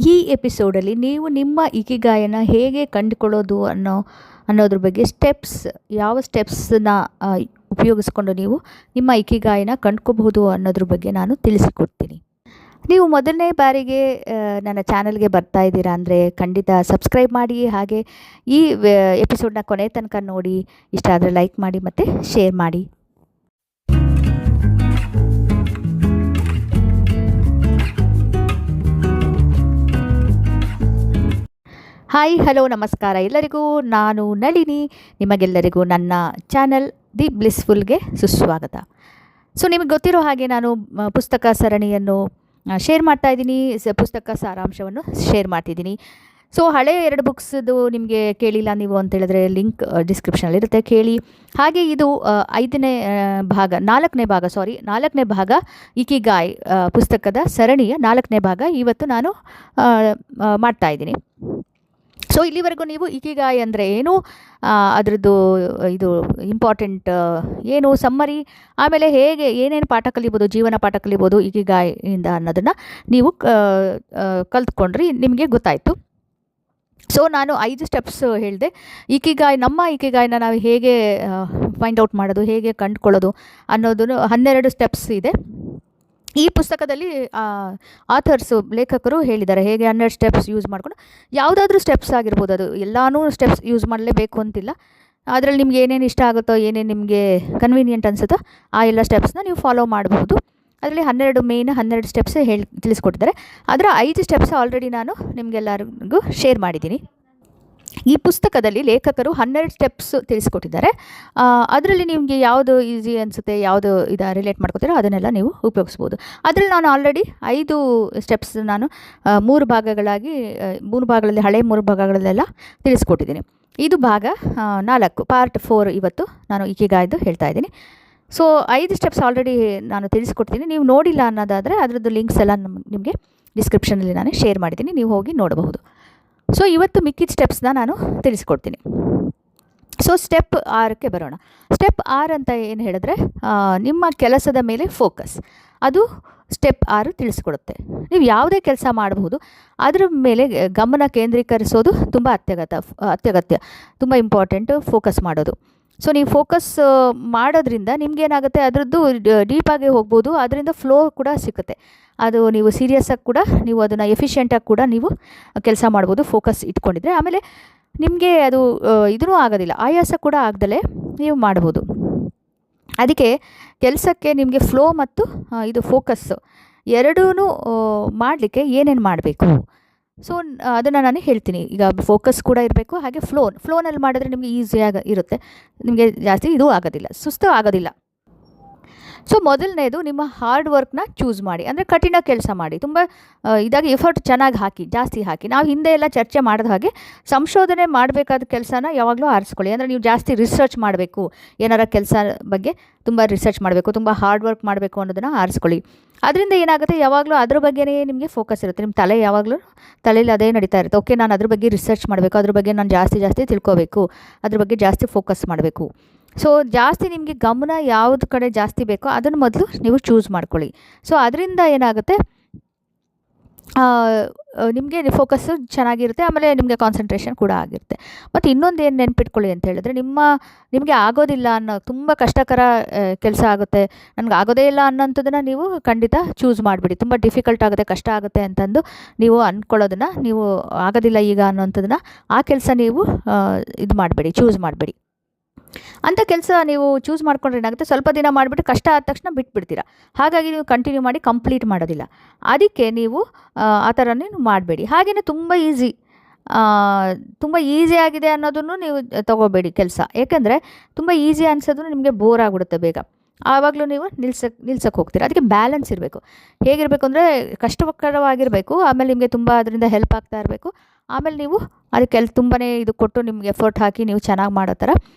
ಈ ಎಪಿಸೋಡಲ್ಲಿ ನೀವು ನಿಮ್ಮ ಇಕಿಗಾಯನ ಹೇಗೆ ಕಂಡುಕೊಳ್ಳೋದು ಅನ್ನೋದ್ರ ಬಗ್ಗೆ ಯಾವ ಸ್ಟೆಪ್ಸನ್ನ ಉಪಯೋಗಿಸ್ಕೊಂಡು ನೀವು ನಿಮ್ಮ ಇಕಿಗಾಯನ ಕಂಡ್ಕೋಬಹುದು ಅನ್ನೋದ್ರ ಬಗ್ಗೆ ನಾನು ತಿಳಿಸಿಕೊಡ್ತೀನಿ. ನೀವು ಮೊದಲನೇ ಬಾರಿಗೆ ನನ್ನ ಚಾನಲ್ಗೆ ಬರ್ತಾ ಇದ್ದೀರಾ ಅಂದರೆ ಖಂಡಿತ ಸಬ್ಸ್ಕ್ರೈಬ್ ಮಾಡಿ, ಹಾಗೆ ಈ ಎಪಿಸೋಡ್ನ ಕೊನೆ ತನಕ ನೋಡಿ. ಇಷ್ಟ ಆದರೆ ಲೈಕ್ ಮಾಡಿ ಮತ್ತು ಶೇರ್ ಮಾಡಿ. ಹಾಯ್, ಹಲೋ, ನಮಸ್ಕಾರ ಎಲ್ಲರಿಗೂ. ನಾನು ನಳಿನಿ. ನಿಮಗೆಲ್ಲರಿಗೂ ನನ್ನ ಚಾನಲ್ ದಿ ಬ್ಲಿಸ್ಫುಲ್ಗೆ ಸುಸ್ವಾಗತ. ಸೊ ನಿಮಗೆ ಗೊತ್ತಿರೋ ಹಾಗೆ ನಾನು ಪುಸ್ತಕ ಸರಣಿಯನ್ನು ಶೇರ್ ಮಾಡ್ತಾಯಿದ್ದೀನಿ, ಪುಸ್ತಕ ಸಾರಾಂಶವನ್ನು ಶೇರ್ ಮಾಡ್ತಿದ್ದೀನಿ. ಸೊ ಹಳೆ 2 ಬುಕ್ಸ್ದು ನಿಮಗೆ ಕೇಳಿಲ್ಲ ನೀವು ಅಂತೇಳಿದ್ರೆ ಲಿಂಕ್ ಡಿಸ್ಕ್ರಿಪ್ಷನಲ್ಲಿರುತ್ತೆ, ಕೇಳಿ. ಹಾಗೆ ಇದು 4ನೇ ಭಾಗ ಇಕಿಗಾಯ್ ಪುಸ್ತಕದ ಸರಣಿಯ 4ನೇ ಭಾಗ ಇವತ್ತು ನಾನು ಮಾಡ್ತಾಯಿದ್ದೀನಿ. ಸೊ ಇಲ್ಲಿವರೆಗೂ ನೀವು ಇಕಿಗಾಯ್ ಅಂದರೆ ಏನು, ಅದರದ್ದು ಇದು ಇಂಪಾರ್ಟೆಂಟ್ ಏನು, ಸಮ್ಮರಿ, ಆಮೇಲೆ ಹೇಗೆ ಏನೇನು ಪಾಠ ಕಲಿಬೋದು, ಜೀವನ ಪಾಠ ಕಲಿಬೋದು ಇಕಿಗಾಯಿಂದ ಅನ್ನೋದನ್ನು ನೀವು ಕಲ್ತ್ಕೊಂಡ್ರಿ, ನಿಮಗೆ ಗೊತ್ತಾಯಿತು. ಸೊ ನಾನು 5 ಸ್ಟೆಪ್ಸ್ ಹೇಳಿದೆ. ನಮ್ಮ ಇಕಿಗಾಯ್ನ ನಾವು ಹೇಗೆ ಫೈಂಡ್ ಔಟ್ ಮಾಡೋದು, ಹೇಗೆ ಕಂಡುಕೊಳ್ಳೋದು ಅನ್ನೋದನ್ನು 12 ಸ್ಟೆಪ್ಸ್ ಇದೆ. ಈ ಪುಸ್ತಕದಲ್ಲಿ ಲೇಖಕರು ಹೇಳಿದ್ದಾರೆ ಹೇಗೆ 12 ಸ್ಟೆಪ್ಸ್ ಯೂಸ್ ಮಾಡಿಕೊಂಡು, ಯಾವುದಾದ್ರೂ ಸ್ಟೆಪ್ಸ್ ಆಗಿರ್ಬೋದು, ಅದು ಎಲ್ಲನೂ ಸ್ಟೆಪ್ಸ್ ಯೂಸ್ ಮಾಡಲೇಬೇಕು ಅಂತಿಲ್ಲ. ಅದರಲ್ಲಿ ನಿಮ್ಗೆ ಏನೇನು ಇಷ್ಟ ಆಗುತ್ತೋ, ಏನೇನು ನಿಮಗೆ ಕನ್ವೀನಿಯೆಂಟ್ ಅನಿಸುತ್ತೋ ಆ ಎಲ್ಲ ಸ್ಟೆಪ್ಸ್ನ ನೀವು ಫಾಲೋ ಮಾಡಬಹುದು. ಅದರಲ್ಲಿ 12 ಸ್ಟೆಪ್ಸ್ ತಿಳಿಸ್ಕೊಟ್ಟಿದ್ದಾರೆ. ಅದರ 5 ಸ್ಟೆಪ್ಸ್ ಆಲ್ರೆಡಿ ನಾನು ನಿಮಗೆಲ್ಲರಿಗೂ ಶೇರ್ ಮಾಡಿದ್ದೀನಿ. ಈ ಪುಸ್ತಕದಲ್ಲಿ ಲೇಖಕರು 12 ಸ್ಟೆಪ್ಸ್ ತಿಳಿಸ್ಕೊಟ್ಟಿದ್ದಾರೆ. ಅದರಲ್ಲಿ ನಿಮಗೆ ಯಾವುದು ಈಸಿ ಅನಿಸುತ್ತೆ, ಯಾವುದು ರಿಲೇಟ್ ಮಾಡ್ಕೋತೀರೋ ಅದನ್ನೆಲ್ಲ ನೀವು ಉಪಯೋಗಿಸ್ಬೋದು. ಅದರಲ್ಲಿ ನಾನು ಆಲ್ರೆಡಿ 5 ಸ್ಟೆಪ್ಸ್ ನಾನು 3 ಭಾಗಗಳಲ್ಲಿ ಹಳೆ 3 ಭಾಗಗಳಲ್ಲೆಲ್ಲ ತಿಳಿಸ್ಕೊಟ್ಟಿದ್ದೀನಿ. ಇದು ಭಾಗ 4, ಪಾರ್ಟ್ 4 ಇವತ್ತು ನಾನು ಇಕಿಗಾಯ್ದು ಹೇಳ್ತಾ ಇದ್ದೀನಿ. ಸೊ 5 ಸ್ಟೆಪ್ಸ್ ಆಲ್ರೆಡಿ ನಾನು ತಿಳಿಸ್ಕೊಡ್ತೀನಿ. ನೀವು ನೋಡಿಲ್ಲ ಅನ್ನೋದಾದರೆ ಅದರದ್ದು ಲಿಂಕ್ಸ್ ಎಲ್ಲ ನಿಮಗೆ ಡಿಸ್ಕ್ರಿಪ್ಷನಲ್ಲಿ ನಾನು ಶೇರ್ ಮಾಡಿದ್ದೀನಿ, ನೀವು ಹೋಗಿ ನೋಡಬಹುದು. ಸೊ ಇವತ್ತು ಮಿಕ್ಕಿದ ಸ್ಟೆಪ್ಸ್ನ ನಾನು ತಿಳಿಸ್ಕೊಡ್ತೀನಿ. ಸೊ ಸ್ಟೆಪ್ 6ಕ್ಕೆ ಬರೋಣ. ಸ್ಟೆಪ್ 6 ಅಂತ ಏನು ಹೇಳಿದ್ರೆ, ನಿಮ್ಮ ಕೆಲಸದ ಮೇಲೆ ಫೋಕಸ್, ಅದು ಸ್ಟೆಪ್ 6 ತಿಳಿಸ್ಕೊಡುತ್ತೆ. ನೀವು ಯಾವುದೇ ಕೆಲಸ ಮಾಡಬಹುದು, ಅದರ ಮೇಲೆ ಗಮನ ಕೇಂದ್ರೀಕರಿಸೋದು ತುಂಬ ಅತ್ಯಗತ್ಯ, ತುಂಬ ಇಂಪಾರ್ಟೆಂಟು ಫೋಕಸ್ ಮಾಡೋದು. ಸೊ ನೀವು ಫೋಕಸ್ ಮಾಡೋದ್ರಿಂದ ನಿಮಗೇನಾಗುತ್ತೆ, ಅದರದ್ದು ಡೀಪಾಗಿ ಹೋಗ್ಬೋದು, ಅದರಿಂದ ಫ್ಲೋ ಕೂಡ ಸಿಗುತ್ತೆ. ಅದು ನೀವು ಸೀರಿಯಸ್ಸಾಗಿ ಕೂಡ ನೀವು ಅದನ್ನು ಎಫಿಷಿಯೆಂಟಾಗಿ ಕೂಡ ನೀವು ಕೆಲಸ ಮಾಡ್ಬೋದು ಫೋಕಸ್ ಇಟ್ಕೊಂಡಿದ್ರೆ. ಆಮೇಲೆ ನಿಮಗೆ ಅದು ಇದೂ ಆಗೋದಿಲ್ಲ, ಆಯಾಸ ಕೂಡ ಆಗದಲೇ ನೀವು ಮಾಡ್ಬೋದು. ಅದಕ್ಕೆ ಕೆಲಸಕ್ಕೆ ನಿಮಗೆ ಫ್ಲೋ ಮತ್ತು ಇದು ಫೋಕಸ್ ಎರಡೂ ಮಾಡಲಿಕ್ಕೆ ಏನೇನು ಮಾಡಬೇಕು, ಸೊ ಅದನ್ನು ನಾನು ಹೇಳ್ತೀನಿ. ಈಗ ಫೋಕಸ್ ಕೂಡ ಇರಬೇಕು, ಹಾಗೆ ಫ್ಲೋನಲ್ಲಿ ಮಾಡಿದ್ರೆ ನಿಮಗೆ ಈಸಿಯಾಗಿ ಇರುತ್ತೆ, ನಿಮಗೆ ಜಾಸ್ತಿ ಇದು ಆಗೋದಿಲ್ಲ, ಸುಸ್ತು ಆಗೋದಿಲ್ಲ. ಸೊ ಮೊದಲನೇದು, ನಿಮ್ಮ ಹಾರ್ಡ್ ವರ್ಕ್ನ ಚೂಸ್ ಮಾಡಿ, ಅಂದರೆ ಕಠಿಣ ಕೆಲಸ ಮಾಡಿ, ತುಂಬ ಇದಾಗಿ ಎಫರ್ಟ್ ಚೆನ್ನಾಗಿ ಜಾಸ್ತಿ ಹಾಕಿ. ನಾವು ಹಿಂದೆ ಎಲ್ಲ ಚರ್ಚೆ ಮಾಡಿದ ಹಾಗೆ ಸಂಶೋಧನೆ ಮಾಡಬೇಕಾದ ಕೆಲಸನ ಯಾವಾಗಲೂ ಆರಿಸ್ಕೊಳ್ಳಿ. ಅಂದರೆ ನೀವು ಜಾಸ್ತಿ ರಿಸರ್ಚ್ ಮಾಡಬೇಕು, ಏನಾರ ಕೆಲಸ ಬಗ್ಗೆ ತುಂಬ ರಿಸರ್ಚ್ ಮಾಡಬೇಕು, ತುಂಬ ಹಾರ್ಡ್ ವರ್ಕ್ ಮಾಡಬೇಕು ಅನ್ನೋದನ್ನು ಆರಿಸ್ಕೊಳ್ಳಿ. ಅದರಿಂದ ಏನಾಗುತ್ತೆ, ಯಾವಾಗಲೂ ಅದ್ರ ಬಗ್ಗೆನೇ ನಿಮಗೆ ಫೋಕಸ್ ಇರುತ್ತೆ. ನಿಮ್ಮ ತಲೆಯಲ್ಲಿ ಅದೇ ನಡೀತಾ ಇರುತ್ತೆ. ಓಕೆ, ನಾನು ಅದ್ರ ಬಗ್ಗೆ ರಿಸರ್ಚ್ ಮಾಡಬೇಕು, ಅದ್ರ ಬಗ್ಗೆ ನಾನು ಜಾಸ್ತಿ ತಿಳ್ಕೋಬೇಕು, ಅದ್ರ ಬಗ್ಗೆ ಜಾಸ್ತಿ ಫೋಕಸ್ ಮಾಡಬೇಕು. ಸೊ ಜಾಸ್ತಿ ನಿಮಗೆ ಗಮನ ಯಾವ್ದು ಕಡೆ ಜಾಸ್ತಿ ಬೇಕೋ ಅದನ್ನು ಮೊದಲು ನೀವು ಚೂಸ್ ಮಾಡ್ಕೊಳ್ಳಿ. ಸೊ ಅದರಿಂದ ಏನಾಗುತ್ತೆ, ನಿಮಗೆ ಫೋಕಸ್ಸು ಚೆನ್ನಾಗಿರುತ್ತೆ, ಆಮೇಲೆ ನಿಮಗೆ ಕಾನ್ಸಂಟ್ರೇಷನ್ ಕೂಡ ಆಗಿರುತ್ತೆ. ಮತ್ತು ಇನ್ನೊಂದು ಏನು ನೆನ್ಪಿಟ್ಕೊಳ್ಳಿ ಅಂತ ಹೇಳಿದ್ರೆ, ನಿಮಗೆ ಆಗೋದಿಲ್ಲ ಅನ್ನೋ, ತುಂಬ ಕಷ್ಟಕರ ಕೆಲಸ ಆಗುತ್ತೆ, ನನಗೆ ಆಗೋದೇ ಇಲ್ಲ ಅನ್ನೋಂಥದ್ದನ್ನು ನೀವು ಖಂಡಿತ ಚೂಸ್ ಮಾಡಿಬಿಡಿ. ತುಂಬ ಡಿಫಿಕಲ್ಟ್ ಆಗುತ್ತೆ, ಕಷ್ಟ ಆಗುತ್ತೆ ಅಂತಂದು ನೀವು ಅಂದ್ಕೊಳ್ಳೋದನ್ನು, ನೀವು ಆಗೋದಿಲ್ಲ ಈಗ ಅನ್ನೋಂಥದ್ದನ್ನು, ಆ ಕೆಲಸ ನೀವು ಇದು ಮಾಡಬೇಡಿ, ಚೂಸ್ ಮಾಡಬೇಡಿ. ಅಂಥ ಕೆಲಸ ನೀವು ಚೂಸ್ ಮಾಡ್ಕೊಂಡ್ರೆ ಏನಾಗುತ್ತೆ, ಸ್ವಲ್ಪ ದಿನ ಮಾಡಿಬಿಟ್ಟು ಕಷ್ಟ ಆದ ತಕ್ಷಣ ಬಿಟ್ಬಿಡ್ತೀರ. ಹಾಗಾಗಿ ನೀವು ಕಂಟಿನ್ಯೂ ಮಾಡಿ ಕಂಪ್ಲೀಟ್ ಮಾಡೋದಿಲ್ಲ. ಅದಕ್ಕೆ ನೀವು ಆ ಥರನೇ ಮಾಡಬೇಡಿ. ಹಾಗೆಯೇ ತುಂಬ ಈಸಿ ಆಗಿದೆ ಅನ್ನೋದನ್ನು ನೀವು ತೊಗೋಬೇಡಿ ಕೆಲಸ. ಏಕೆಂದರೆ ತುಂಬ ಈಸಿ ಅನಿಸೋದು ನಿಮಗೆ ಬೋರ್ ಆಗಿಬಿಡುತ್ತೆ ಬೇಗ, ಆವಾಗಲೂ ನೀವು ನಿಲ್ಸಕ್ಕೆ ಹೋಗ್ತೀರ. ಅದಕ್ಕೆ ಬ್ಯಾಲೆನ್ಸ್ ಇರಬೇಕು. ಹೇಗಿರಬೇಕು ಅಂದರೆ, ಕಷ್ಟಕರವಾಗಿರಬೇಕು, ಆಮೇಲೆ ನಿಮಗೆ ತುಂಬ ಅದರಿಂದ ಹೆಲ್ಪ್ ಆಗ್ತಾ ಇರಬೇಕು, ಆಮೇಲೆ ನೀವು ಅದಕ್ಕೆ ತುಂಬಾ ಇದು ಕೊಟ್ಟು ನಿಮ್ಗೆ ಎಫರ್ಟ್ ಹಾಕಿ ನೀವು ಚೆನ್ನಾಗಿ ಮಾಡೋ ಥರ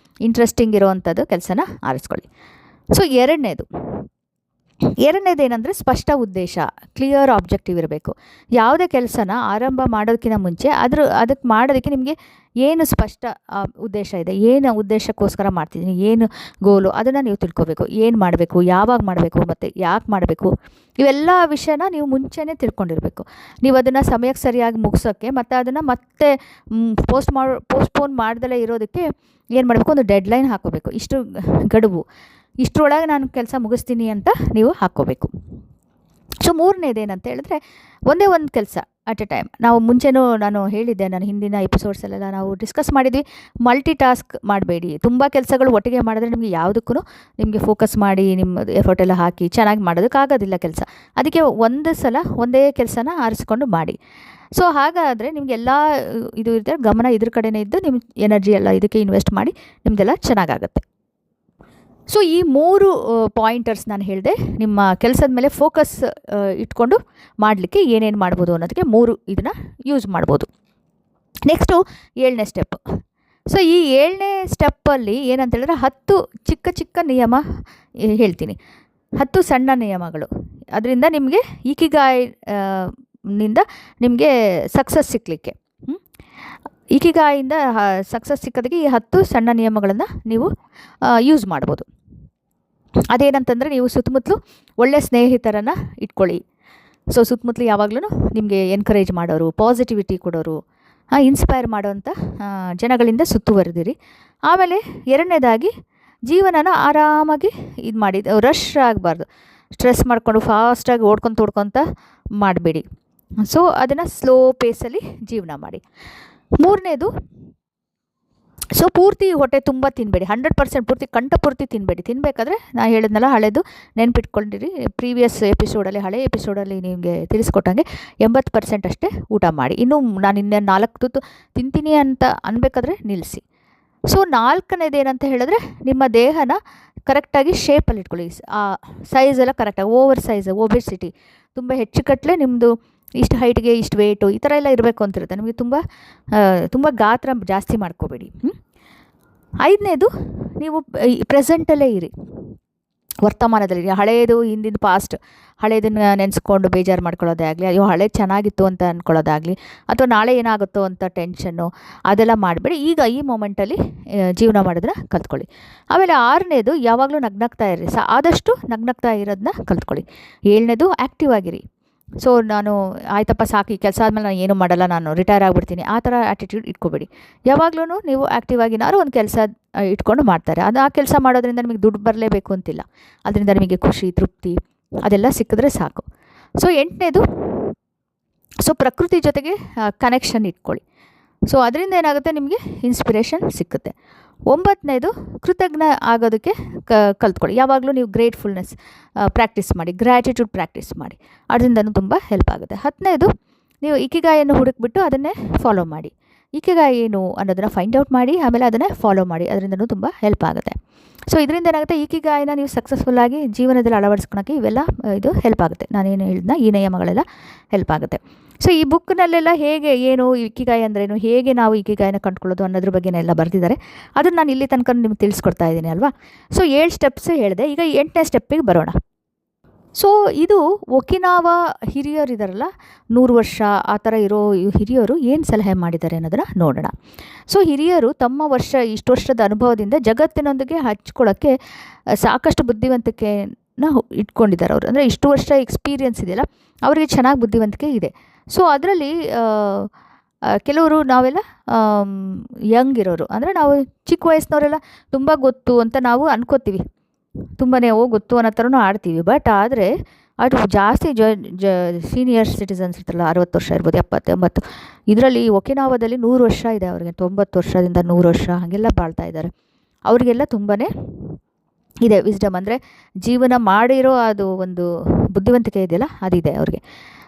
ಇಂಟ್ರೆಸ್ಟಿಂಗ್ ಇರೋವಂಥದ್ದು ಕೆಲಸನ ಆರಿಸ್ಕೊಳ್ಳಿ. ಸೊ ಎರಡನೇದು, ಎರಡನೇದೇನೆಂದರೆ ಸ್ಪಷ್ಟ ಉದ್ದೇಶ, ಕ್ಲಿಯರ್ ಆಬ್ಜೆಕ್ಟಿವ್ ಇರಬೇಕು. ಯಾವುದೇ ಕೆಲಸನ ಆರಂಭ ಮಾಡೋದಕ್ಕಿಂತ ಮುಂಚೆ ಅದಕ್ಕೆ ಮಾಡೋದಕ್ಕೆ ನಿಮಗೆ ಏನು ಸ್ಪಷ್ಟ ಉದ್ದೇಶ ಇದೆ, ಏನು ಉದ್ದೇಶಕ್ಕೋಸ್ಕರ ಮಾಡ್ತಿದ್ದೀನಿ, ಏನು ಗೋಲು, ಅದನ್ನು ನೀವು ತಿಳ್ಕೊಬೇಕು. ಏನು ಮಾಡಬೇಕು, ಯಾವಾಗ ಮಾಡಬೇಕು, ಮತ್ತು ಯಾಕೆ ಮಾಡಬೇಕು, ಇವೆಲ್ಲ ವಿಷಯನ ನೀವು ಮುಂಚೆನೇ ತಿಳ್ಕೊಂಡಿರಬೇಕು. ನೀವು ಅದನ್ನು ಸಮಯಕ್ಕೆ ಸರಿಯಾಗಿ ಮುಗಿಸೋಕ್ಕೆ ಮತ್ತು ಅದನ್ನು ಮತ್ತೆ ಪೋಸ್ಟ್ಪೋನ್ ಮಾಡ್ದಲೇ ಇರೋದಕ್ಕೆ ಏನು ಮಾಡಬೇಕು, ಒಂದು ಡೆಡ್ಲೈನ್ ಹಾಕೋಬೇಕು. ಇಷ್ಟು ಗಡುವು, ಇಷ್ಟರೊಳಗೆ ನಾನು ಕೆಲಸ ಮುಗಿಸ್ತೀನಿ ಅಂತ ನೀವು ಹಾಕ್ಕೋಬೇಕು. ಸೊ ಮೂರನೇದೇನಂತ ಹೇಳಿದ್ರೆ ಒಂದೇ ಒಂದು ಕೆಲಸ ಅಟ್ ಎ ಟೈಮ್. ನಾವು ಮುಂಚೆನೂ ನಾನು ಹೇಳಿದ್ದೆ, ನಾನು ಹಿಂದಿನ ಎಪಿಸೋಡ್ಸಲ್ಲೆಲ್ಲ ನಾವು ಡಿಸ್ಕಸ್ ಮಾಡಿದ್ವಿ, ಮಲ್ಟಿ ಟಾಸ್ಕ್ ಮಾಡಬೇಡಿ. ತುಂಬ ಕೆಲಸಗಳು ಒಟ್ಟಿಗೆ ಮಾಡಿದ್ರೆ ನಿಮಗೆ ಯಾವುದಕ್ಕೂ ನಿಮಗೆ ಫೋಕಸ್ ಮಾಡಿ ನಿಮ್ಮ ಎಫರ್ಟ್ ಎಲ್ಲ ಹಾಕಿ ಚೆನ್ನಾಗಿ ಮಾಡೋದಕ್ಕಾಗೋದಿಲ್ಲ ಕೆಲಸ. ಅದಕ್ಕೆ ಒಂದು ಸಲ ಒಂದೇ ಕೆಲಸನ ಆರಿಸ್ಕೊಂಡು ಮಾಡಿ. ಸೊ ಹಾಗಾದರೆ ನಿಮಗೆಲ್ಲ ಇದು ಇರುತ್ತೆ, ಗಮನ ಇದ್ರ ಕಡೆನೇ ಇದ್ದು ನಿಮ್ಮ ಎನರ್ಜಿ ಎಲ್ಲ ಇದಕ್ಕೆ ಇನ್ವೆಸ್ಟ್ ಮಾಡಿ ನಿಮ್ಮದೆಲ್ಲ ಚೆನ್ನಾಗಾಗುತ್ತೆ. ಸೊ ಈ 3 ಪಾಯಿಂಟರ್ಸ್ ನಾನು ಹೇಳಿದೆ, ನಿಮ್ಮ ಕೆಲಸದ ಮೇಲೆ ಫೋಕಸ್ ಇಟ್ಕೊಂಡು ಮಾಡಲಿಕ್ಕೆ ಏನೇನು ಮಾಡ್ಬೋದು ಅನ್ನೋದಕ್ಕೆ 3 ಇದನ್ನು ಯೂಸ್ ಮಾಡ್ಬೋದು. Next 7ನೇ step. ಸೊ ಈ 7ನೇ ಸ್ಟೆಪ್ಪಲ್ಲಿ ಏನಂತ ಹೇಳಿದ್ರೆ 10 ಚಿಕ್ಕ ಚಿಕ್ಕ ನಿಯಮ ಹೇಳ್ತೀನಿ, 10 ಸಣ್ಣ ನಿಯಮಗಳು. ಅದರಿಂದ ನಿಮಗೆ ಇಕಿಗಾಯ್ ನಿಂದ ನಿಮಗೆ ಸಕ್ಸಸ್ ಸಿಕ್ಕಲಿಕ್ಕೆ, ಇಕಿಗಾಯಿಂದ ಸಕ್ಸಸ್ ಸಿಕ್ಕೋದಕ್ಕೆ ಈ 10 ಸಣ್ಣ ನಿಯಮಗಳನ್ನು ನೀವು ಯೂಸ್ ಮಾಡ್ಬೋದು. ಅದೇನಂತಂದರೆ ನೀವು ಸುತ್ತಮುತ್ತಲು ಒಳ್ಳೆಯ ಸ್ನೇಹಿತರನ್ನು ಇಟ್ಕೊಳ್ಳಿ. ಸೊ ಸುತ್ತಮುತ್ತಲು ಯಾವಾಗಲೂ ನಿಮಗೆ ಎನ್ಕರೇಜ್ ಮಾಡೋರು, ಪಾಸಿಟಿವಿಟಿ ಕೊಡೋರು, ಇನ್ಸ್ಪೈರ್ ಮಾಡೋವಂಥ ಜನಗಳಿಂದ ಸುತ್ತುವರೆದಿರಿ. ಆಮೇಲೆ 2ನೇದಾಗಿ ಜೀವನನ ಆರಾಮಾಗಿ ಇದು ಮಾಡಿ, ರಶ್ ಆಗಬಾರ್ದು, ಸ್ಟ್ರೆಸ್ ಮಾಡಿಕೊಂಡು ಫಾಸ್ಟಾಗಿ ಓಡ್ಕೊತ ಮಾಡಬೇಡಿ. ಸೊ ಅದನ್ನು ಸ್ಲೋ ಪೇಸಲ್ಲಿ ಜೀವನ ಮಾಡಿ. 3ನೇದು, ಸೊ ಪೂರ್ತಿ ಹೊಟ್ಟೆ ತುಂಬ ತಿನ್ನಬೇಡಿ, 100% ಪೂರ್ತಿ ಕಂಠಪೂರ್ತಿ ತಿನ್ನಬೇಡಿ. ತಿನ್ನಬೇಕಾದ್ರೆ ನಾನು ಹೇಳಿದ್ನಲ್ಲ, ಹಳೆಯದು ನೆನ್ಪಿಟ್ಕೊಂಡಿರಿ, ಪ್ರೀವಿಯಸ್ ಎಪಿಸೋಡಲ್ಲಿ, ಹಳೆ ಎಪಿಸೋಡಲ್ಲಿ ನಿಮಗೆ ತಿಳಿಸ್ಕೊಟ್ಟಂಗೆ 80% ಅಷ್ಟೇ ಊಟ ಮಾಡಿ. ಇನ್ನು ನಾನು ಇನ್ನೂ 4 ತುತ್ತು ತಿಂತೀನಿ ಅಂತ ಅನ್ಬೇಕಾದ್ರೆ ನಿಲ್ಲಿಸಿ. ಸೊ 4ನೇದು ಏನಂತ ಹೇಳಿದ್ರೆ ನಿಮ್ಮ ದೇಹನ ಕರೆಕ್ಟಾಗಿ ಶೇಪಲ್ಲಿ ಇಟ್ಕೊಳ್ಳಿ. ಆ ಸೈಜ್ ಎಲ್ಲ ಕರೆಕ್ಟಾಗಿ, ಓವರ್ ಸೈಜ್, ಒಬೆಸಿಟಿ, ತುಂಬ ಹೆಚ್ಚು ಕಟ್ಟಲೆ ನಿಮ್ಮದು ಇಷ್ಟು ಹೈಟ್ಗೆ ಇಷ್ಟು ವೆಯ್ಟು ಈ ಥರ ಎಲ್ಲ ಇರಬೇಕು ಅಂತಿರುತ್ತೆ. ನಮಗೆ ತುಂಬ ಗಾತ್ರ ಜಾಸ್ತಿ ಮಾಡ್ಕೋಬೇಡಿ. 5ನೇದು, ನೀವು ಪ್ರೆಸೆಂಟಲ್ಲೇ ಇರಿ, ವರ್ತಮಾನದಲ್ಲಿ. ಹಳೆಯದು ಹಿಂದಿನ ಪಾಸ್ಟ್ ಹಳೆಯದನ್ನು ನೆನೆಸ್ಕೊಂಡು ಬೇಜಾರು ಮಾಡ್ಕೊಳ್ಳೋದೇ ಆಗಲಿ, ಅಯ್ಯೋ ಹಳೇದು ಚೆನ್ನಾಗಿತ್ತು ಅಂತ ಅಂದ್ಕೊಳ್ಳೋದಾಗಲಿ, ಅಥವಾ ನಾಳೆ ಏನಾಗುತ್ತೋ ಅಂತ ಟೆನ್ಷನ್ನು ಅದೆಲ್ಲ ಮಾಡಬೇಡಿ. ಈಗ ಈ ಮೊಮೆಂಟಲ್ಲಿ ಜೀವನ ಮಾಡೋದನ್ನ ಕಲ್ತ್ಕೊಳ್ಳಿ. ಆಮೇಲೆ 6ನೇದು, ಯಾವಾಗಲೂ ನಗ್ನಗ್ತಾ ಇರಿ, ಆದಷ್ಟು ನಗ್ನಗ್ತಾ ಇರೋದನ್ನ ಕಲ್ತ್ಕೊಳ್ಳಿ. 7ನೇದು, ಆ್ಯಕ್ಟಿವ್ ಆಗಿರಿ. ಸೊ ನಾನು ಆಯ್ತಪ್ಪ ಸಾಕು, ಈ ಕೆಲಸ ಆದಮೇಲೆ ನಾನು ಏನೂ ಮಾಡಲ್ಲ, ನಾನು ರಿಟೈರ್ ಆಗಿಬಿಡ್ತೀನಿ, ಆ ಥರ ಆ್ಯಟಿಟ್ಯೂಡ್ ಇಟ್ಕೋಬೇಡಿ. ಯಾವಾಗಲೂ ನೀವು ಆ್ಯಕ್ಟಿವ್ ಆಗಿನಾರು ಒಂದು ಕೆಲಸ ಇಟ್ಕೊಂಡು ಮಾಡ್ತಾರೆ. ಆ ಕೆಲಸ ಮಾಡೋದ್ರಿಂದ ನಿಮಗೆ ದುಡ್ಡು ಬರಲೇಬೇಕು ಅಂತಿಲ್ಲ, ಅದರಿಂದ ನಿಮಗೆ ಖುಷಿ, ತೃಪ್ತಿ ಅದೆಲ್ಲ ಸಿಕ್ಕಿದ್ರೆ ಸಾಕು. ಸೊ 8ನೇದು, ಸೊ ಪ್ರಕೃತಿ ಜೊತೆಗೆ ಕನೆಕ್ಷನ್ ಇಟ್ಕೊಳ್ಳಿ. ಸೊ ಅದರಿಂದ ಏನಾಗುತ್ತೆ, ನಿಮಗೆ ಇನ್ಸ್ಪಿರೇಷನ್ ಸಿಕ್ಕುತ್ತೆ. 9ನೇದು, ಕೃತಜ್ಞ ಆಗೋದಕ್ಕೆ ಕಲ್ತ್ಕೊಳ್ಳಿ. ಯಾವಾಗಲೂ ನೀವು ಗ್ರೇಟ್ಫುಲ್ನೆಸ್ ಪ್ರಾಕ್ಟೀಸ್ ಮಾಡಿ, ಗ್ರ್ಯಾಟಿಟ್ಯೂಡ್ ಪ್ರಾಕ್ಟೀಸ್ ಮಾಡಿ, ಅದರಿಂದನೂ ತುಂಬ ಹೆಲ್ಪ್ ಆಗುತ್ತೆ. 10ನೇದು, ನೀವು ಇಕಿಗಾಯನ್ನು ಹುಡುಕ್ಬಿಟ್ಟು ಅದನ್ನೇ ಫಾಲೋ ಮಾಡಿ. ಇಕಿಗಾಯಿ ಏನು ಅನ್ನೋದನ್ನು ಫೈಂಡ್ ಔಟ್ ಮಾಡಿ, ಆಮೇಲೆ ಅದನ್ನೇ ಫಾಲೋ ಮಾಡಿ, ಅದರಿಂದನೂ ತುಂಬ ಹೆಲ್ಪ್ ಆಗುತ್ತೆ. ಸೊ ಇದರಿಂದ ಏನಾಗುತ್ತೆ, ಇಕಿಗಾಯಿನ ನೀವು ಸಕ್ಸಸ್ಫುಲ್ಲಾಗಿ ಜೀವನದಲ್ಲಿ ಅಳವಡಿಸ್ಕೊಳಕ್ಕೆ ಇವೆಲ್ಲ ಇದು ಹೆಲ್ಪ್ ಆಗುತ್ತೆ. ನಾನೇನು ಹೇಳಿದ್ನ ಈ ನಿಯಮಗಳೆಲ್ಲ ಹೆಲ್ಪ್ ಆಗುತ್ತೆ. ಸೊ ಈ ಬುಕ್ನಲ್ಲೆಲ್ಲ ಹೇಗೆ ಏನು ಇಕಿಗಾಯಿ ಅಂದ್ರೇನು, ಹೇಗೆ ನಾವು ಇಕಿಗಾಯಿನ ಕಂಡುಕೊಳ್ಳೋದು ಅನ್ನೋದ್ರ ಬಗ್ಗೆನೆಲ್ಲ ಬರೆದಿದ್ದಾರೆ. ಅದನ್ನು ನಾನು ಇಲ್ಲಿ ತನಕ ನಿಮ್ಗೆ ತಿಳಿಸ್ಕೊಡ್ತಾ ಇದ್ದೀನಿ ಅಲ್ವಾ. ಸೊ 7 ಸ್ಟೆಪ್ಸ್ ಹೇಳಿದೆ. ಈಗ 8ನೇ ಸ್ಟೆಪ್ಪಿಗೆ ಬರೋಣ. ಸೊ ಇದು ಒಕಿನಾವಾ ಹಿರಿಯರಿದಾರಲ್ಲ, 100 ವರ್ಷ ಆ ಥರ ಇರೋ ಹಿರಿಯರು ಏನು ಸಲಹೆ ಮಾಡಿದ್ದಾರೆ ಅನ್ನೋದನ್ನು ನೋಡೋಣ. ಸೊ ಹಿರಿಯರು ತಮ್ಮ ಇಷ್ಟು ವರ್ಷದ ಅನುಭವದಿಂದ ಜಗತ್ತಿನೊಂದಿಗೆ ಹಂಚ್ಕೊಳ್ಳೋಕ್ಕೆ ಸಾಕಷ್ಟು ಬುದ್ಧಿವಂತಿಕೆನ ಇಟ್ಕೊಂಡಿದ್ದಾರೆ ಅವರು. ಅಂದರೆ ಇಷ್ಟು ವರ್ಷ ಎಕ್ಸ್ಪೀರಿಯನ್ಸ್ ಇದೆಯಲ್ಲ, ಅವರಿಗೆ ಚೆನ್ನಾಗಿ ಬುದ್ಧಿವಂತಿಕೆ ಇದೆ. ಸೊ ಅದರಲ್ಲಿ ಕೆಲವರು ನಾವೆಲ್ಲ ಯಂಗ್ ಇರೋರು, ಅಂದರೆ ನಾವು ಚಿಕ್ಕ ವಯಸ್ಸಿನವರೆಲ್ಲ ತುಂಬ ಗೊತ್ತು ಅಂತ ನಾವು ಅನ್ಕೋತೀವಿ, ತುಂಬಾ ಗೊತ್ತು ಅನ್ನೋ ಥರನೂ ಆಡ್ತೀವಿ. ಬಟ್ ಆದರೆ ಅದು ಜಾಸ್ತಿ ಸೀನಿಯರ್ ಸಿಟಿಸನ್ಸ್ ಇರ್ತಾರಲ್ಲ, 60 ವರ್ಷ ಇರ್ಬೋದು, 70, 80, ಇದರಲ್ಲಿ ಒಕಿನಾವಾದಲ್ಲಿ 100 ವರ್ಷ ಇದೆ ಅವರಿಗೆ, 90 ವರ್ಷದಿಂದ 100 ವರ್ಷ ಹಾಗೆಲ್ಲ ಬಾಳ್ತಾ ಇದ್ದಾರೆ. ಅವರಿಗೆಲ್ಲ ತುಂಬಾ ಇದೆ ವಿಸ್ಡಮ್, ಅಂದರೆ ಜೀವನ ಮಾಡಿರೋ ಅದು ಒಂದು ಬುದ್ಧಿವಂತಿಕೆ ಇದೆಯಲ್ಲ ಅದಿದೆ ಅವ್ರಿಗೆ.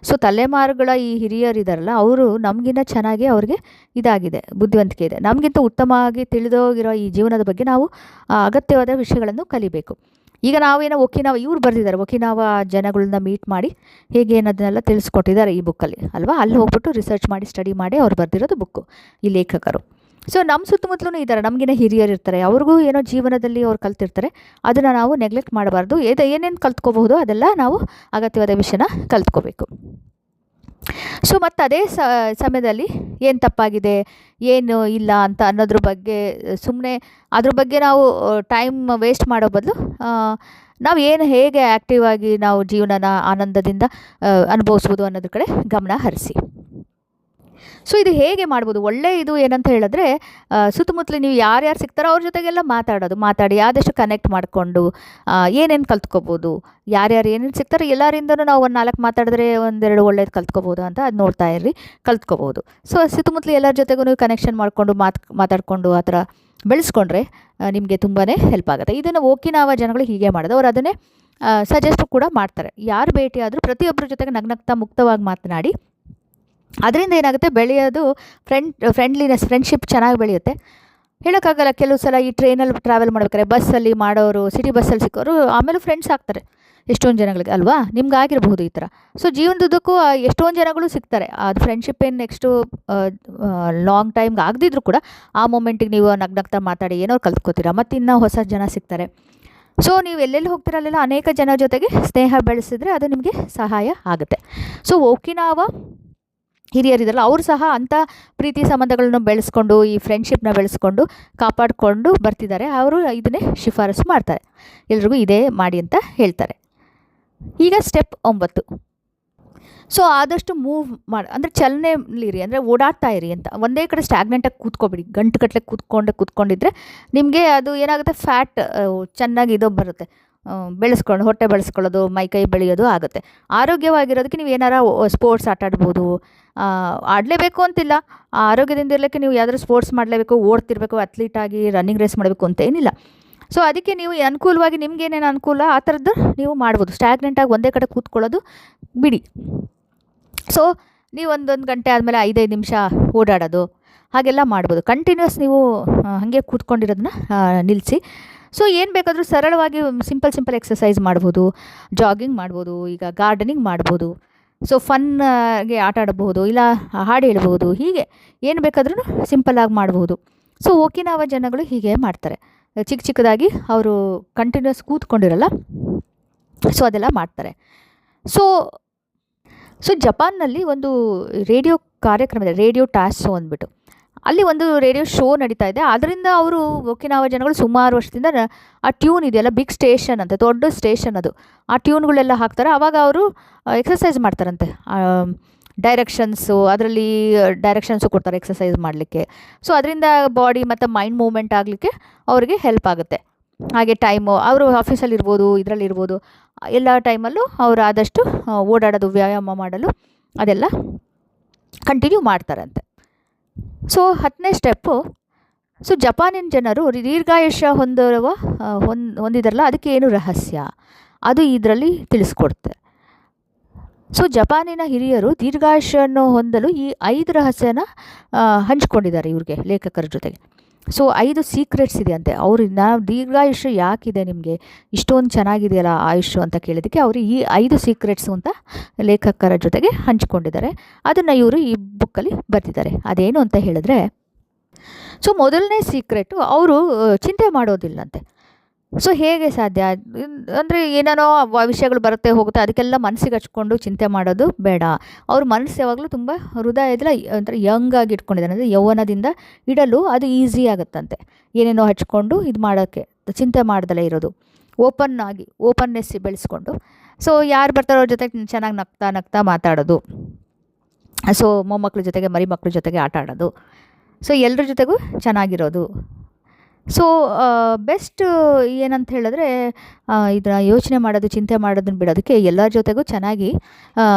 ಸೊ ತಲೆಮಾರುಗಳ ಈ ಹಿರಿಯರಿದಾರಲ್ಲ, ಅವರು ನಮಗಿನ್ನ ಚೆನ್ನಾಗಿ ಅವ್ರಿಗೆ ಇದಾಗಿದೆ, ಬುದ್ಧಿವಂತಿಕೆ ಇದೆ. ನಮಗಿಂತ ಉತ್ತಮವಾಗಿ ತಿಳಿದೋಗಿರೋ ಈ ಜೀವನದ ಬಗ್ಗೆ ನಾವು ಅಗತ್ಯವಾದ ವಿಷಯಗಳನ್ನು ಕಲಿಬೇಕು. ಈಗ ನಾವೇನೋ ಇವ್ರು ಬರೆದಿದ್ದಾರೆ, ಒಕಿನಾವಾ ಜನಗಳನ್ನ ಮೀಟ್ ಮಾಡಿ ಹೇಗೆ ಅನ್ನೋದನ್ನೆಲ್ಲ ತಿಳಿಸ್ಕೊಟ್ಟಿದ್ದಾರೆ ಈ ಬುಕ್ಕಲ್ಲಿ ಅಲ್ವಾ. ಅಲ್ಲಿ ಹೋಗ್ಬಿಟ್ಟು ರಿಸರ್ಚ್ ಮಾಡಿ ಸ್ಟಡಿ ಮಾಡಿ ಅವ್ರು ಬರೆದಿರೋದು ಬುಕ್ಕು ಈ ಲೇಖಕರು. ಸೊ ನಮ್ಮ ಸುತ್ತಮುತ್ತಲೂ ಇದ್ದಾರೆ, ನಮಗಿನ್ನ ಹಿರಿಯರು ಇರ್ತಾರೆ, ಅವ್ರಿಗೂ ಏನೋ ಜೀವನದಲ್ಲಿ ಅವ್ರು ಕಲ್ತಿರ್ತಾರೆ. ಅದನ್ನು ನಾವು ನೆಗ್ಲೆಕ್ಟ್ ಮಾಡಬಾರ್ದು. ಏನೇನು ಕಲ್ತ್ಕೋಬಹುದು ಅದೆಲ್ಲ ನಾವು ಅಗತ್ಯವಾದ ವಿಷಯನ ಕಲ್ತ್ಕೋಬೇಕು. ಸೊ ಮತ್ತು ಅದೇ ಸಮಯದಲ್ಲಿ ಏನು ತಪ್ಪಾಗಿದೆ, ಏನು ಇಲ್ಲ ಅಂತ ಅನ್ನೋದ್ರ ಬಗ್ಗೆ ಸುಮ್ಮನೆ ಅದ್ರ ಬಗ್ಗೆ ನಾವು ಟೈಮ್ ವೇಸ್ಟ್ ಮಾಡೋ ಬದಲು ನಾವು ಹೇಗೆ ಆ್ಯಕ್ಟಿವ್ ಆಗಿ ನಾವು ಜೀವನನ ಆನಂದದಿಂದ ಅನುಭವಿಸ್ಬೋದು ಅನ್ನೋದ್ರ ಕಡೆ ಗಮನ ಹರಿಸಿ. ಸೊ ಇದು ಹೇಗೆ ಮಾಡ್ಬೋದು, ಇದು ಏನಂತ ಹೇಳಿದ್ರೆ ಸುತ್ತಮುತ್ತಲು ನೀವು ಯಾರ್ಯಾರು ಸಿಗ್ತಾರೋ ಅವ್ರ ಜೊತೆಗೆಲ್ಲ ಮಾತಾಡಿ ಆದಷ್ಟು ಕನೆಕ್ಟ್ ಮಾಡಿಕೊಂಡು ಏನೇನು ಕಲ್ತ್ಕೋಬೋದು, ಯಾರ್ಯಾರು ಏನೇನು ಸಿಗ್ತಾರೋ ಎಲ್ಲರಿಂದನೂ ನಾವು ಒಂದು 4 ಮಾತಾಡಿದ್ರೆ 1-2 ಒಳ್ಳೇದು ಕಲ್ತ್ಕೋಬೋದು ಅಂತ ಅದು ನೋಡ್ತಾ ಇರ್ರಿ, ಕಲ್ತ್ಕೋಬೋದು. ಸೊ ಸುತ್ತಮುತ್ತಲು ಎಲ್ಲರ ಜೊತೆಗೂ ನೀವು ಕನೆಕ್ಷನ್ ಮಾಡಿಕೊಂಡು ಮಾತಾಡಿಕೊಂಡು ಆ ಥರ ಬೆಳೆಸ್ಕೊಂಡ್ರೆ ನಿಮಗೆ ತುಂಬಾ ಹೆಲ್ಪ್ ಆಗುತ್ತೆ. ಇದನ್ನು ಓಕಿನಾವಾ ಜನಗಳು ಹೀಗೆ ಮಾಡೋದು. ಅವ್ರು ಅದನ್ನೇ ಸಜೆಸ್ಟ್ ಕೂಡ ಮಾಡ್ತಾರೆ. ಯಾರು ಭೇಟಿ ಆದರೂ ಪ್ರತಿಯೊಬ್ಬರ ಜೊತೆಗೆ ನಗ್ನಗ್ತಾ ಮುಕ್ತವಾಗಿ ಮಾತನಾಡಿ. ಅದರಿಂದ ಏನಾಗುತ್ತೆ, ಬೆಳೆಯೋದು ಫ್ರೆಂಡ್ಲಿನೆಸ್, ಫ್ರೆಂಡ್ಶಿಪ್ ಚೆನ್ನಾಗಿ ಬೆಳೆಯುತ್ತೆ. ಹೇಳೋಕ್ಕಾಗಲ್ಲ, ಕೆಲವು ಸಲ ಈ ಟ್ರೈನಲ್ಲಿ ಟ್ರಾವೆಲ್ ಮಾಡ್ಬೇಕಾದ್ರೆ ಬಸ್ಸಲ್ಲಿ ಮಾಡೋರು, ಸಿಟಿ ಬಸ್ಸಲ್ಲಿ ಸಿಕ್ಕೋರು ಆಮೇಲೆ ಫ್ರೆಂಡ್ಸ್ ಆಗ್ತಾರೆ ಎಷ್ಟೊಂದು ಜನಗಳಿಗೆ, ಅಲ್ವಾ? ನಿಮ್ಗೆ ಆಗಿರಬಹುದು ಈ ಥರ. ಸೊ ಜೀವನದುದ್ದಕ್ಕೂ ಎಷ್ಟೊಂದು ಜನಗಳು ಸಿಗ್ತಾರೆ. ಅದು ಫ್ರೆಂಡ್ಶಿಪ್ ಏನು ನೆಕ್ಸ್ಟು ಲಾಂಗ್ ಟೈಮ್ಗೆ ಆಗದಿದ್ರು ಕೂಡ ಆ ಮೂಮೆಂಟಿಗೆ ನೀವು ನಗ್ನಗ್ತಾ ಮಾತಾಡಿ ಏನೋ ಕಲ್ತ್ಕೋತೀರಾ, ಮತ್ತು ಇನ್ನೂ ಹೊಸ ಜನ ಸಿಗ್ತಾರೆ. ಸೊ ನೀವು ಎಲ್ಲೆಲ್ಲಿ ಹೋಗ್ತಿರಲ್ಲೆಲ್ಲ ಅನೇಕ ಜನರ ಜೊತೆಗೆ ಸ್ನೇಹ ಬೆಳೆಸಿದ್ರೆ ಅದು ನಿಮಗೆ ಸಹಾಯ ಆಗುತ್ತೆ. ಸೊ ಓಕಿನಾವಾ ಹಿರಿಯರಿದಾರಲ್ಲ ಅವರು ಸಹ ಅಂಥ ಪ್ರೀತಿ ಸಂಬಂಧಗಳನ್ನು ಬೆಳೆಸ್ಕೊಂಡು, ಈ ಫ್ರೆಂಡ್ಶಿಪ್ನ ಬೆಳೆಸ್ಕೊಂಡು ಕಾಪಾಡಿಕೊಂಡು ಬರ್ತಿದ್ದಾರೆ. ಅವರು ಇದನ್ನೇ ಶಿಫಾರಸು ಮಾಡ್ತಾರೆ, ಎಲ್ರಿಗೂ ಇದೇ ಮಾಡಿ ಅಂತ ಹೇಳ್ತಾರೆ. ಈಗ ಸ್ಟೆಪ್ 9. ಸೊ ಆದಷ್ಟು ಮೂವ್ ಅಂದರೆ ಚಲನೆಯಲ್ಲಿರಿ, ಅಂದರೆ ಓಡಾಡ್ತಾ ಇರಿ ಅಂತ. ಒಂದೇ ಕಡೆ ಸ್ಟ್ಯಾಗ್ನೆಂಟಾಗಿ ಕೂತ್ಕೊಬಿಡಿ. ಗಂಟುಗಟ್ಟಲೆ ಕೂತ್ಕೊಂಡಿದ್ರೆ ನಿಮಗೆ ಅದು ಏನಾಗುತ್ತೆ, ಫ್ಯಾಟ್ ಚೆನ್ನಾಗಿ ಇದು ಬರುತ್ತೆ, ಹೊಟ್ಟೆ ಬೆಳೆಸ್ಕೊಳ್ಳೋದು, ಮೈಕೈ ಬೆಳೆಯೋದು ಆಗುತ್ತೆ. ಆರೋಗ್ಯವಾಗಿರೋದಕ್ಕೆ ನೀವು ಏನಾರ ಸ್ಪೋರ್ಟ್ಸ್ ಆಟಾಡ್ಬೋದು. ಆಡಲೇಬೇಕು ಅಂತಿಲ್ಲ, ಆರೋಗ್ಯದಿಂದ ಇರಲಿಕ್ಕೆ ನೀವು ಯಾವ್ದಾದ್ರು ಸ್ಪೋರ್ಟ್ಸ್ ಮಾಡಲೇಬೇಕು, ಓಡ್ತಿರ್ಬೇಕು, ಅಥ್ಲೀಟಾಗಿ ರನ್ನಿಂಗ್ ರೇಸ್ ಮಾಡಬೇಕು ಅಂತ ಏನಿಲ್ಲ. ಸೊ ಅದಕ್ಕೆ ನೀವು ಅನುಕೂಲವಾಗಿ ನಿಮ್ಗೇನೇನು ಅನುಕೂಲ ಆ ಥರದ್ದು ನೀವು ಮಾಡ್ಬೋದು. ಸ್ಟ್ಯಾಗ್ನೆಂಟಾಗಿ ಒಂದೇ ಕಡೆ ಕೂತ್ಕೊಳ್ಳೋದು ಬಿಡಿ. ಸೊ ನೀವು ಒಂದೊಂದು ಗಂಟೆ ಆದಮೇಲೆ 5-5 ನಿಮಿಷ ಓಡಾಡೋದು ಹಾಗೆಲ್ಲ ಮಾಡ್ಬೋದು. ಕಂಟಿನ್ಯೂಸ್ ನೀವು ಹಾಗೆ ಕೂತ್ಕೊಂಡಿರೋದನ್ನ ನಿಲ್ಲಿಸಿ. ಸೊ ಏನು ಬೇಕಾದರೂ ಸರಳವಾಗಿ ಸಿಂಪಲ್ ಎಕ್ಸಸೈಸ್ ಮಾಡ್ಬೋದು, ಜಾಗಿಂಗ್ ಮಾಡ್ಬೋದು, ಈಗ ಗಾರ್ಡನಿಂಗ್ ಮಾಡ್ಬೋದು. ಸೊ ಫನ್ಗೆ ಆಟ ಆಡಬಹುದು, ಇಲ್ಲ ಹಾಡು ಹೇಳ್ಬೋದು, ಹೀಗೆ ಏನು ಬೇಕಾದ್ರೂ ಸಿಂಪಲ್ಲಾಗಿ ಮಾಡ್ಬೋದು. ಸೊ ಓಕಿನಾವಾ ಜನಗಳು ಹೀಗೆ ಮಾಡ್ತಾರೆ. ಚಿಕ್ಕದಾಗಿ ಅವರು ಕಂಟಿನ್ಯೂಸ್ ಕೂತ್ಕೊಂಡಿರಲ್ಲ, ಸೊ ಅದೆಲ್ಲ ಮಾಡ್ತಾರೆ. ಸೊ ಜಪಾನ್ನಲ್ಲಿ ಒಂದು ರೇಡಿಯೋ ಕಾರ್ಯಕ್ರಮ ಇದೆ, ರೇಡಿಯೋ ಟಾಸೋ ಅಂದ್ಬಿಟ್ಟು. ಅಲ್ಲಿ ಒಂದು ರೇಡಿಯೋ ಶೋ ನಡೀತಾ ಇದೆ. ಅದರಿಂದ ಅವರು ಓಕಿನಾವಾ ಜನಗಳು ಸುಮಾರು ವರ್ಷದಿಂದ ಆ ಟ್ಯೂನ್ ಇದೆಯಲ್ಲ, ಬಿಗ್ ಸ್ಟೇಷನ್ ಅಂತ, ದೊಡ್ಡ ಸ್ಟೇಷನ್ ಅದು, ಆ ಟ್ಯೂನ್ಗಳೆಲ್ಲ ಹಾಕ್ತಾರೆ. ಆವಾಗ ಅವರು ಎಕ್ಸಸೈಸ್ ಮಾಡ್ತಾರಂತೆ. ಅದರಲ್ಲಿ ಡೈರೆಕ್ಷನ್ಸು ಕೊಡ್ತಾರೆ ಎಕ್ಸಸೈಸ್ ಮಾಡಲಿಕ್ಕೆ. ಸೊ ಅದರಿಂದ ಬಾಡಿ ಮತ್ತು ಮೈಂಡ್ ಮೂವ್ಮೆಂಟ್ ಆಗಲಿಕ್ಕೆ ಅವರಿಗೆ ಹೆಲ್ಪ್ ಆಗುತ್ತೆ. ಹಾಗೆ ಟೈಮು ಅವರು ಆಫೀಸಲ್ಲಿರ್ಬೋದು, ಇದರಲ್ಲಿರ್ಬೋದು, ಎಲ್ಲ ಟೈಮಲ್ಲೂ ಅವರು ಆದಷ್ಟು ಓಡಾಡೋದು, ವ್ಯಾಯಾಮ ಮಾಡಲು ಅದೆಲ್ಲ ಕಂಟಿನ್ಯೂ ಮಾಡ್ತಾರಂತೆ. ಸೊ 10ನೇ ಸ್ಟೆಪ್ಪು, ಸೊ ಜಪಾನಿನ ಜನರು ದೀರ್ಘಾಯುಷ್ಯ ಹೊಂದಿದಾರಲ್ಲ, ಅದಕ್ಕೆ ಏನು ರಹಸ್ಯ ಅದು ಇದರಲ್ಲಿ ತಿಳಿಸ್ಕೊಡ್ತೆ. ಸೊ ಜಪಾನಿನ ಹಿರಿಯರು ದೀರ್ಘಾಯುಷ್ಯವನ್ನು ಹೊಂದಲು ಈ 5 ರಹಸ್ಯನ ಹಂಚ್ಕೊಂಡಿದ್ದಾರೆ ಇವ್ರಿಗೆ, ಲೇಖಕರ ಜೊತೆಗೆ. ಸೊ 5 ಸೀಕ್ರೆಟ್ಸ್ ಇದೆಯಂತೆ. ಅವ್ರಿಂದ ದೀರ್ಘಾಯುಷ್ಯ ಯಾಕಿದೆ ನಿಮಗೆ, ಇಷ್ಟೊಂದು ಚೆನ್ನಾಗಿದೆಯಲ್ಲ ಆಯುಷ್ಯ ಅಂತ ಕೇಳಿದ್ದಕ್ಕೆ ಅವರು ಈ 5 ಸೀಕ್ರೆಟ್ಸು ಅಂತ ಲೇಖಕರ ಜೊತೆಗೆ ಹಂಚ್ಕೊಂಡಿದ್ದಾರೆ. ಅದನ್ನು ಇವರು ಈ ಬುಕ್ಕಲ್ಲಿ ಬರೆದಿದ್ದಾರೆ. ಅದೇನು ಅಂತ ಹೇಳಿದ್ರೆ, ಸೊ ಮೊದಲನೇ ಸೀಕ್ರೆಟು, ಅವರು ಚಿಂತೆ ಮಾಡೋದಿಲ್ಲಂತೆ. ಸೊ ಹೇಗೆ ಸಾಧ್ಯ ಅಂದರೆ, ಏನೇನೋ ವಿಷಯಗಳು ಬರುತ್ತೆ ಹೋಗುತ್ತೆ, ಅದಕ್ಕೆಲ್ಲ ಮನಸ್ಸಿಗೆ ಹಚ್ಕೊಂಡು ಚಿಂತೆ ಮಾಡೋದು ಬೇಡ. ಅವ್ರ ಮನಸ್ಸು ಯಾವಾಗಲೂ ತುಂಬ ಹೃದಯದಲ್ಲಿ ಒಂಥರ ಯಂಗಾಗಿ ಇಟ್ಕೊಂಡಿದ್ದಾರೆ, ಅಂದರೆ ಯೌವನದಿಂದ ಇಡಲು ಅದು ಈಸಿ ಆಗುತ್ತಂತೆ. ಏನೇನೋ ಹಚ್ಕೊಂಡು ಇದು ಮಾಡೋಕ್ಕೆ, ಚಿಂತೆ ಮಾಡ್ದಲೇ ಇರೋದು, ಓಪನ್ನೆಸ್ ಬೆಳೆಸ್ಕೊಂಡು. ಸೊ ಯಾರು ಬರ್ತಾರೋ ಅವ್ರ ಜೊತೆಗೆ ಚೆನ್ನಾಗಿ ನಗ್ತಾ ಮಾತಾಡೋದು. ಸೊ ಮೊಮ್ಮಕ್ಳ ಜೊತೆಗೆ, ಮರಿ ಮಕ್ಕಳ ಜೊತೆಗೆ ಆಟ ಆಡೋದು. ಸೊ ಎಲ್ಲರ ಜೊತೆಗೂ ಚೆನ್ನಾಗಿರೋದು. ಸೊ ಬೆಸ್ಟ್ ಏನಂತ ಹೇಳಿದ್ರೆ, ಇದನ್ನು ಯೋಚನೆ ಮಾಡೋದು, ಚಿಂತೆ ಮಾಡೋದನ್ನ ಬಿಡೋದಕ್ಕೆ ಎಲ್ಲರ ಜೊತೆಗೂ ಚೆನ್ನಾಗಿ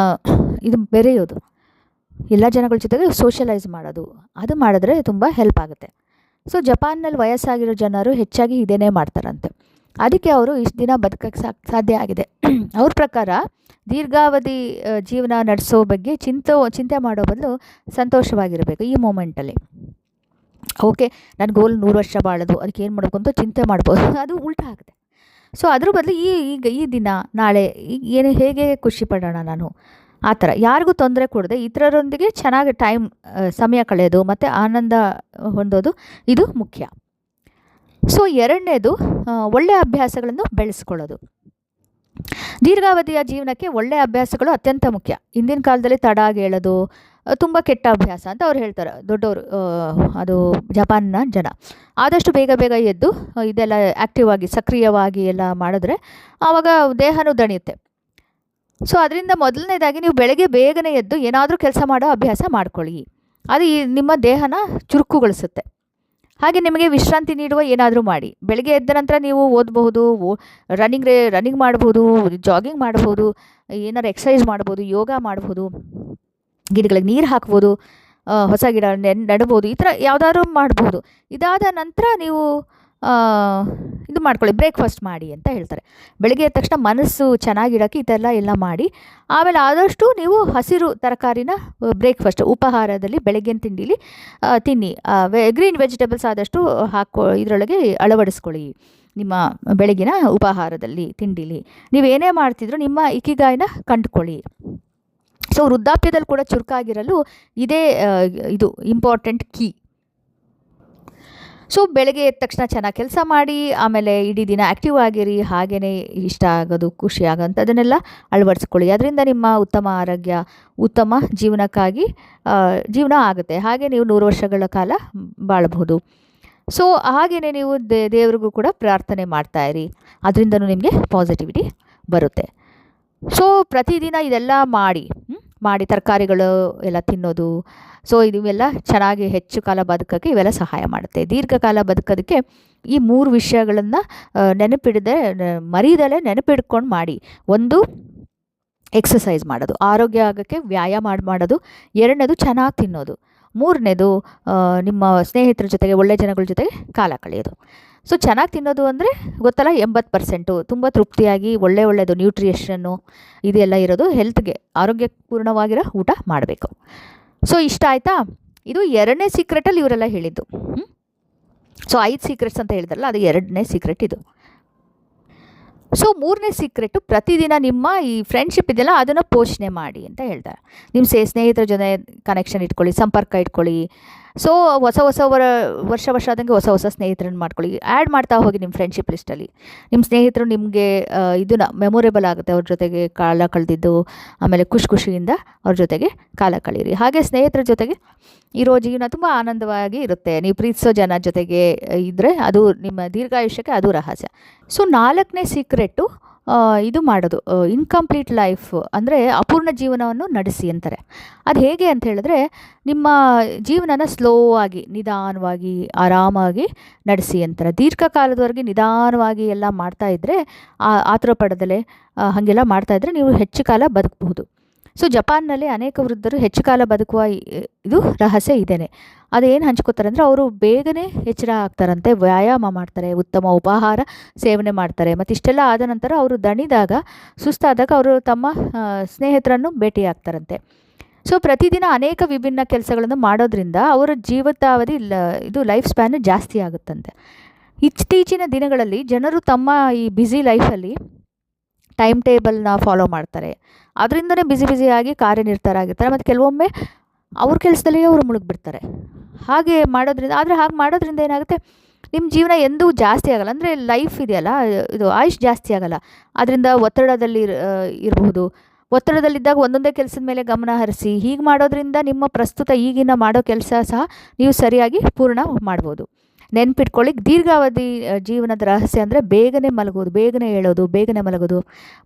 ಇದು ಬೆರೆಯೋದು, ಎಲ್ಲ ಜನಗಳ ಜೊತೆಗೆ ಸೋಷಲೈಸ್ ಮಾಡೋದು, ಅದು ಮಾಡಿದ್ರೆ ತುಂಬ ಹೆಲ್ಪ್ ಆಗುತ್ತೆ. ಸೊ ಜಪಾನ್ನಲ್ಲಿ ವಯಸ್ಸಾಗಿರೋ ಜನರು ಹೆಚ್ಚಾಗಿ ಇದೇನೇ ಮಾಡ್ತಾರಂತೆ. ಅದಕ್ಕೆ ಅವರು ಇಷ್ಟು ದಿನ ಬದುಕೋಕ್ಕೆ ಸಾಧ್ಯ ಆಗಿದೆ. ಅವ್ರ ಪ್ರಕಾರ ದೀರ್ಘಾವಧಿ ಜೀವನ ನಡೆಸೋ ಬಗ್ಗೆ ಚಿಂತೆ ಮಾಡೋ ಬದಲು ಸಂತೋಷವಾಗಿರಬೇಕು ಈ ಮೂಮೆಂಟಲ್ಲಿ. ಓಕೆ, ನನ್ನ ಗೋಲ್ 100 ವರ್ಷ ಬಾಳೋದು, ಅದಕ್ಕೆ ಏನು ಮಾಡಬೇಕು ಅಂತ ಚಿಂತೆ ಮಾಡ್ಬೋದು, ಅದು ಉಲ್ಟಾ ಆಗುತ್ತೆ. ಸೊ ಅದ್ರ ಬದಲು ಈ ದಿನ, ನಾಳೆ ಹೇಗೆ ಖುಷಿ ಪಡೋಣ ನಾನು, ಆ ಥರ ಯಾರಿಗೂ ತೊಂದರೆ ಕೊಡದೆ ಇತರರೊಂದಿಗೆ ಚೆನ್ನಾಗಿ ಸಮಯ ಕಳೆಯೋದು ಮತ್ತು ಆನಂದ ಹೊಂದೋದು ಇದು ಮುಖ್ಯ. ಸೊ ಎರಡನೇದು ಒಳ್ಳೆಯ ಅಭ್ಯಾಸಗಳನ್ನು ಬೆಳೆಸ್ಕೊಳ್ಳೋದು. ದೀರ್ಘಾವಧಿಯ ಜೀವನಕ್ಕೆ ಒಳ್ಳೆಯ ಅಭ್ಯಾಸಗಳು ಅತ್ಯಂತ ಮುಖ್ಯ. ಇಂದಿನ ಕಾಲದಲ್ಲಿ ತಡಾಗಿ ಹೇಳೋದು ತುಂಬ ಕೆಟ್ಟ ಅಭ್ಯಾಸ ಅಂತ ಅವ್ರು ಹೇಳ್ತಾರೆ ದೊಡ್ಡವರು, ಅದು ಜಪಾನ್ನ ಜನ. ಆದಷ್ಟು ಬೇಗ ಬೇಗ ಎದ್ದು ಇದೆಲ್ಲ ಆ್ಯಕ್ಟಿವ್ ಆಗಿ ಸಕ್ರಿಯವಾಗಿ ಎಲ್ಲ ಮಾಡಿದ್ರೆ ಆವಾಗ ದೇಹನೂ ದಣಿಯುತ್ತೆ. ಸೊ ಅದರಿಂದ ಮೊದಲನೇದಾಗಿ ನೀವು ಬೆಳಗ್ಗೆ ಬೇಗನೆ ಎದ್ದು ಏನಾದರೂ ಕೆಲಸ ಮಾಡೋ ಅಭ್ಯಾಸ ಮಾಡ್ಕೊಳ್ಳಿ. ಅದು ನಿಮ್ಮ ದೇಹನ ಚುರುಕುಗೊಳಿಸುತ್ತೆ. ಹಾಗೆ ನಿಮಗೆ ವಿಶ್ರಾಂತಿ ನೀಡುವ ಏನಾದರೂ ಮಾಡಿ. ಬೆಳಗ್ಗೆ ಎದ್ದ ನಂತರ ನೀವು ಓದಬಹುದು, ರನ್ನಿಂಗ್ ಮಾಡ್ಬೋದು, ಜಾಗಿಂಗ್ ಮಾಡ್ಬೋದು, ಏನಾರು ಎಕ್ಸಸೈಸ್ ಮಾಡ್ಬೋದು, ಯೋಗ ಮಾಡ್ಬೋದು, ಗಿಡಗಳಿಗೆ ನೀರು ಹಾಕ್ಬೋದು, ಹೊಸ ಗಿಡ ನೆಡ್ಬೋದು, ಈ ಥರ ಯಾವುದಾದ್ರೂ ಮಾಡ್ಬೋದು. ಇದಾದ ನಂತರ ನೀವು ಇದು ಮಾಡ್ಕೊಳ್ಳಿ, ಬ್ರೇಕ್ಫಾಸ್ಟ್ ಮಾಡಿ ಅಂತ ಹೇಳ್ತಾರೆ. ಬೆಳಗ್ಗೆ ಎದ್ದ ತಕ್ಷಣ ಮನಸ್ಸು ಚೆನ್ನಾಗಿಡೋಕ್ಕೆ ಎಲ್ಲ ಮಾಡಿ ಆಮೇಲೆ ಆದಷ್ಟು ನೀವು ಹಸಿರು ತರಕಾರಿನ ಬ್ರೇಕ್ಫಾಸ್ಟ್ ಉಪಹಾರದಲ್ಲಿ ಬೆಳಗ್ಗಿನ ತಿಂಡಿಲಿ ತಿನ್ನಿ. ಗ್ರೀನ್ ವೆಜಿಟೇಬಲ್ಸ್ ಆದಷ್ಟು ಇದರೊಳಗೆ ಅಳವಡಿಸ್ಕೊಳ್ಳಿ ನಿಮ್ಮ ಬೆಳಗಿನ ಉಪಹಾರದಲ್ಲಿ ತಿಂಡಿಲಿ. ನೀವೇನೇ ಮಾಡ್ತಿದ್ರು ನಿಮ್ಮ ಇಕಿಗಾಯಿನ ಕಂಡುಕೊಳ್ಳಿ. ಸೊ ವೃದ್ಧಾಪ್ಯದಲ್ಲಿ ಕೂಡ ಚುರುಕಾಗಿರಲು ಇದೇ ಇದು ಇಂಪಾರ್ಟೆಂಟ್ ಕೀ. ಸೊ ಬೆಳಗ್ಗೆ ಎದ್ದ ತಕ್ಷಣ ಚೆನ್ನಾಗಿ ಕೆಲಸ ಮಾಡಿ ಆಮೇಲೆ ಇಡೀ ದಿನ ಆ್ಯಕ್ಟಿವ್ ಆಗಿರಿ. ಹಾಗೆಯೇ ಇಷ್ಟ ಆಗೋದು, ಖುಷಿ ಆಗೋಂಥದ್ದನ್ನೆಲ್ಲ ಅಳವಡಿಸ್ಕೊಳ್ಳಿ. ಅದರಿಂದ ನಿಮ್ಮ ಉತ್ತಮ ಆರೋಗ್ಯ, ಉತ್ತಮ ಜೀವನಕ್ಕಾಗಿ ಜೀವನ ಆಗುತ್ತೆ. ಹಾಗೆ ನೀವು 100 ವರ್ಷಗಳ ಕಾಲ ಬಾಳಬಹುದು. ಸೊ ಹಾಗೆಯೇ ನೀವು ದೇವ್ರಿಗೂ ಕೂಡ ಪ್ರಾರ್ಥನೆ ಮಾಡ್ತಾಯಿರಿ. ಅದರಿಂದನೂ ನಿಮಗೆ ಪಾಸಿಟಿವಿಟಿ ಬರುತ್ತೆ. ಸೊ ಪ್ರತಿದಿನ ಇದೆಲ್ಲ ಮಾಡಿ ತರಕಾರಿಗಳು ಎಲ್ಲ ತಿನ್ನೋದು. ಸೊ ಇವೆಲ್ಲ ಚೆನ್ನಾಗಿ ಹೆಚ್ಚು ಕಾಲ ಬದುಕೋಕ್ಕೆ ಇವೆಲ್ಲ ಸಹಾಯ ಮಾಡುತ್ತೆ. ದೀರ್ಘಕಾಲ ಬದುಕೋದಕ್ಕೆ ಈ 3 ವಿಷಯಗಳನ್ನು ಮರೀದಲೇ ನೆನಪಿಡ್ಕೊಂಡು ಮಾಡಿ. ಒಂದು, ಎಕ್ಸಸೈಸ್ ಮಾಡೋದು, ಆರೋಗ್ಯ ಆಗೋಕ್ಕೆ ವ್ಯಾಯಾಮ ಮಾಡೋದು. ಎರಡನೇದು, ಚೆನ್ನಾಗಿ ತಿನ್ನೋದು. ಮೂರನೇದು, ನಿಮ್ಮ ಸ್ನೇಹಿತರ ಜೊತೆಗೆ, ಒಳ್ಳೆಯ ಜನಗಳ ಜೊತೆಗೆ ಕಾಲ ಕಳೆಯೋದು. ಸೊ ಚೆನ್ನಾಗಿ ತಿನ್ನೋದು ಅಂದರೆ ಗೊತ್ತಲ್ಲ, 80% ತುಂಬ ತೃಪ್ತಿಯಾಗಿ ಒಳ್ಳೆಯದು ನ್ಯೂಟ್ರಿಷನ್ನು ಇದೆಲ್ಲ ಇರೋದು. ಹೆಲ್ತ್ಗೆ ಆರೋಗ್ಯಪೂರ್ಣವಾಗಿರೋ ಊಟ ಮಾಡಬೇಕು. ಸೊ ಇಷ್ಟ ಆಯಿತಾ? ಇದು 2ನೇ ಸೀಕ್ರೆಟಲ್ಲಿ ಇವರೆಲ್ಲ ಹೇಳಿದ್ದು. ಸೊ 5 ಸೀಕ್ರೆಟ್ಸ್ ಅಂತ ಹೇಳಿದ್ರಲ್ಲ, ಅದು 2ನೇ ಸೀಕ್ರೆಟ್ ಇದು. ಸೊ 3ನೇ ಸೀಕ್ರೆಟು, ಪ್ರತಿದಿನ ನಿಮ್ಮ ಈ ಫ್ರೆಂಡ್ಶಿಪ್ ಇದೆಯಲ್ಲ ಅದನ್ನು ಪೋಷಣೆ ಮಾಡಿ ಅಂತ ಹೇಳ್ತಾರೆ. ನಿಮ್ಮ ಸ್ನೇಹಿತರ ಜೊತೆ ಕನೆಕ್ಷನ್ ಇಟ್ಕೊಳ್ಳಿ, ಸಂಪರ್ಕ ಇಟ್ಕೊಳ್ಳಿ. ಸೊ ವರ್ಷ ಆದಂಗೆ ಹೊಸ ಸ್ನೇಹಿತರನ್ನು ಮಾಡ್ಕೊಳ್ಳಿ. ಆ್ಯಡ್ ಮಾಡ್ತಾ ಹೋಗಿ ನಿಮ್ಮ ಫ್ರೆಂಡ್ಶಿಪ್ ಲಿಸ್ಟಲ್ಲಿ. ನಿಮ್ಮ ಸ್ನೇಹಿತರು ನಿಮಗೆ ಇದನ್ನು ಮೆಮೊರೇಬಲ್ ಆಗುತ್ತೆ. ಅವ್ರ ಜೊತೆಗೆ ಕಾಲ ಕಳೆದಿದ್ದು, ಆಮೇಲೆ ಖುಷಿಯಿಂದ ಅವ್ರ ಜೊತೆಗೆ ಕಾಲ ಕಳೀರಿ. ಹಾಗೆ ಸ್ನೇಹಿತರ ಜೊತೆಗೆ ಇರೋ ಜೀವನ ತುಂಬ ಆನಂದವಾಗಿ ಇರುತ್ತೆ. ನೀವು ಪ್ರೀತಿಸೋ ಜನ ಜೊತೆಗೆ ಇದ್ದರೆ ಅದು ನಿಮ್ಮ ದೀರ್ಘಾಯುಷ್ಯಕ್ಕೆ ಅದು ರಹಸ್ಯ. ಸೊ 4ನೇ ಸೀಕ್ರೆಟು ಇದು ಮಾಡೋದು, ಇನ್ಕಂಪ್ಲೀಟ್ ಲೈಫ್ ಅಂದರೆ ಅಪೂರ್ಣ ಜೀವನವನ್ನು ನಡೆಸಿ ಅಂತಾರೆ. ಅದು ಹೇಗೆ ಅಂತ ಹೇಳಿದ್ರೆ, ನಿಮ್ಮ ಜೀವನನ ಸ್ಲೋ ಆಗಿ, ನಿಧಾನವಾಗಿ, ಆರಾಮಾಗಿ ನಡೆಸಿ ಅಂತಾರೆ. ದೀರ್ಘಕಾಲದವರೆಗೆ ನಿಧಾನವಾಗಿ ಎಲ್ಲ ಮಾಡ್ತಾಯಿದ್ರೆ, ಆತುರ ಪಡದಲೆ ಹಾಗೆಲ್ಲ ಮಾಡ್ತಾಯಿದ್ರೆ ನೀವು ಹೆಚ್ಚು ಕಾಲ ಬದುಕಬಹುದು. ಸೊ ಜಪಾನ್ನಲ್ಲಿ ಅನೇಕ ವೃದ್ಧರು ಹೆಚ್ಚು ಕಾಲ ಬದುಕುವ ಇದು ರಹಸ್ಯ ಇದೇನೆ. ಅದೇನು ಹಂಚ್ಕೋತಾರೆ ಅಂದರೆ, ಅವರು ಬೇಗನೆ ಎಚ್ಚರ ಆಗ್ತಾರಂತೆ, ವ್ಯಾಯಾಮ ಮಾಡ್ತಾರೆ, ಉತ್ತಮ ಉಪಹಾರ ಸೇವನೆ ಮಾಡ್ತಾರೆ. ಮತ್ತು ಇಷ್ಟೆಲ್ಲ ಆದ ನಂತರ ಅವರು ದಣಿದಾಗ, ಸುಸ್ತಾದಾಗ ಅವರು ತಮ್ಮ ಸ್ನೇಹಿತರನ್ನು ಭೇಟಿಯಾಗ್ತಾರಂತೆ. ಸೊ ಪ್ರತಿದಿನ ಅನೇಕ ವಿಭಿನ್ನ ಕೆಲಸಗಳನ್ನು ಮಾಡೋದ್ರಿಂದ ಅವರ ಜೀವಿತಾವಧಿ ಇದು ಲೈಫ್ ಸ್ಪ್ಯಾನ್ ಜಾಸ್ತಿ ಆಗುತ್ತಂತೆ. ಇತ್ತೀಚಿನ ದಿನಗಳಲ್ಲಿ ಜನರು ತಮ್ಮ ಈ ಬ್ಯುಸಿ ಲೈಫಲ್ಲಿ ಟೈಮ್ ಟೇಬಲ್ನ ಫಾಲೋ ಮಾಡ್ತಾರೆ. ಅದರಿಂದನೇ ಬ್ಯುಸಿಯಾಗಿ ಕಾರ್ಯನಿರತರಾಗಿರ್ತಾರೆ. ಮತ್ತು ಕೆಲವೊಮ್ಮೆ ಅವ್ರ ಕೆಲಸದಲ್ಲೇ ಅವರು ಮುಳುಗಿಬಿಡ್ತಾರೆ. ಹಾಗೆ ಮಾಡೋದ್ರಿಂದ ಏನಾಗುತ್ತೆ, ನಿಮ್ಮ ಜೀವನ ಎಂದೂ ಜಾಸ್ತಿ ಆಗೋಲ್ಲ. ಅಂದರೆ ಲೈಫ್ ಇದೆಯಲ್ಲ, ಇದು ಆಯುಷ್ ಜಾಸ್ತಿ ಆಗೋಲ್ಲ. ಅದರಿಂದ ಒತ್ತಡದಲ್ಲಿ ಇರಬಹುದು. ಒತ್ತಡದಲ್ಲಿದ್ದಾಗ ಒಂದೊಂದೇ ಕೆಲಸದ ಮೇಲೆ ಗಮನ ಹರಿಸಿ. ಹೀಗೆ ಮಾಡೋದ್ರಿಂದ ನಿಮ್ಮ ಪ್ರಸ್ತುತ ಈಗಿನ ಮಾಡೋ ಕೆಲಸ ಸಹ ನೀವು ಸರಿಯಾಗಿ ಪೂರ್ಣ ಮಾಡ್ಬೋದು. ನೆನ್ಪಿಟ್ಕೊಳ್ಳಿ, ದೀರ್ಘಾವಧಿ ಜೀವನದ ರಹಸ್ಯ ಅಂದರೆ ಬೇಗನೆ ಮಲಗೋದು, ಬೇಗನೆ ಹೇಳೋದು, ಬೇಗನೆ ಮಲಗೋದು,